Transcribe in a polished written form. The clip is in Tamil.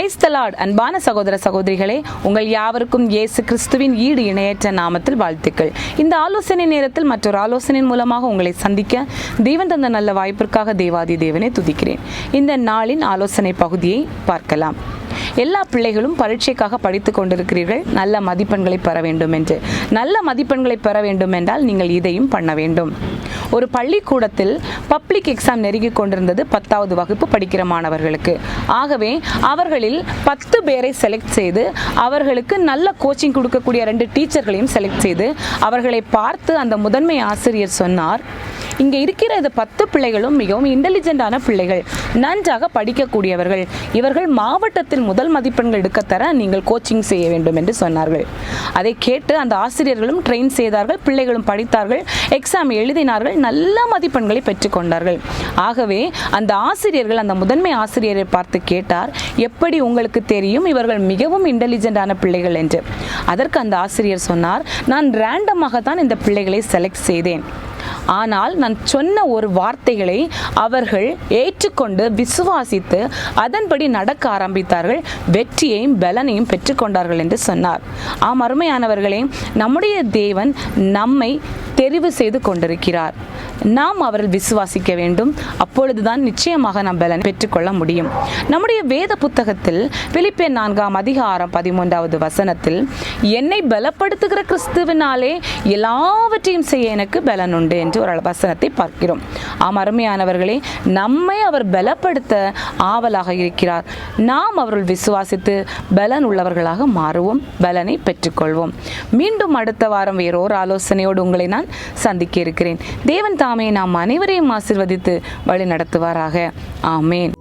Praise the Lord. அன்பான சகோதர சகோதரிகளே, உங்கள் யாவருக்கும் இயேசு கிறிஸ்துவின் ஈடு இணையற்ற நாமத்தில் வாழ்த்துக்கள். இந்த ஆலோசனை நேரத்தில் மற்றொரு ஆலோசனையின் மூலமாக உங்களை சந்திக்க தேவன் தந்த நல்ல வாய்ப்பிற்காக தேவாதி தேவனை துதிக்கிறேன். இந்த நாளின் ஆலோசனை பகுதியை பார்க்கலாம். எல்லா பிள்ளைகளும் பரீட்சைக்காக படித்து கொண்டிருக்கிறீர்கள். நல்ல மதிப்பெண்களை பெற வேண்டும் என்று. நல்ல மதிப்பெண்களை பெற வேண்டும் என்றால் நீங்கள் இதையும் பண்ண வேண்டும். ஒரு பள்ளிக்கூடத்தில் பப்ளிக் எக்ஸாம் நெருங்கி கொண்டிருந்தது 10வது வகுப்பு படிக்கிற மாணவர்களுக்கு. ஆகவே அவர்களில் 10 பேரை செலக்ட் செய்து அவர்களுக்கு நல்ல கோச்சிங் கொடுக்கக்கூடிய 2 டீச்சர்களையும் செலக்ட் செய்து அவர்களை பார்த்து அந்த முதன்மை ஆசிரியர் சொன்னார், இங்கே இருக்கிற இந்த 10 பிள்ளைகளும் மிகவும் இன்டெலிஜென்டான பிள்ளைகள், நன்றாக படிக்கக்கூடியவர்கள். இவர்கள் மாவட்டத்தில் முதல் மதிப்பெண்கள் எடுக்கத்தர நீங்கள் கோச்சிங் செய்ய வேண்டும் என்று சொன்னார்கள். அதை கேட்டு அந்த ஆசிரியர்களும் ட்ரெயின் செய்தார்கள், பிள்ளைகளும் படித்தார்கள், எக்ஸாம் எழுதினார்கள், நல்ல மதிப்பெண்களை பெற்றுக்கொண்டார்கள். ஆகவே அந்த ஆசிரியர்கள் அந்த முதன்மை ஆசிரியரை பார்த்து கேட்டார், எப்படி உங்களுக்கு தெரியும் இவர்கள் மிகவும் இன்டெலிஜென்டான பிள்ளைகள் என்று? அதற்கு அந்த ஆசிரியர் சொன்னார், நான் ரேண்டமாக தான் இந்த பிள்ளைகளை செலக்ட் செய்தேன். ஆனால் நான் சொன்ன ஒரு வார்த்தைகளை அவர்கள் ஏற்றுக்கொண்டு விசுவாசித்து அதன்படி நடக்க ஆரம்பித்தார்கள், வெற்றியையும் பலனையும் பெற்றுக்கொண்டார்கள் என்று சொன்னார். ஆம் அருமையானவர்களே, நம்முடைய தேவன் நம்மை தெரிவு செய்து கொண்டிருக்கிறார். நாம் அவர்கள் விசுவாசிக்க வேண்டும். அப்பொழுதுதான் நிச்சயமாக நாம் பலனை பெற்றுக்கொள்ள முடியும். நம்முடைய வேத புத்தகத்தில் பிலிப்பியர் 4ஆம் அதிகாரம் 13வது வசனத்தில், என்னை பலப்படுத்துகிற கிறிஸ்துவினாலே எல்லாவற்றையும் செய்ய எனக்கு பலன் உண்டு என்று ஒரு வசனத்தை பார்க்கிறோம். ஆம் அருமையானவர்களே, நம்மை அவர் பலப்படுத்த ஆவலாக இருக்கிறார். நாம் அவர்கள் விசுவாசித்து பலன் உள்ளவர்களாக மாறுவோம், பலனை பெற்றுக்கொள்வோம். மீண்டும் அடுத்த வாரம் வேறொரு ஆலோசனையோடு உங்களை நான் சந்திக்க இருக்கிறேன். தேவன் தாமே நாம் அனைவரையும் ஆசீர்வதித்து வழி நடத்துவாராக. ஆமேன்.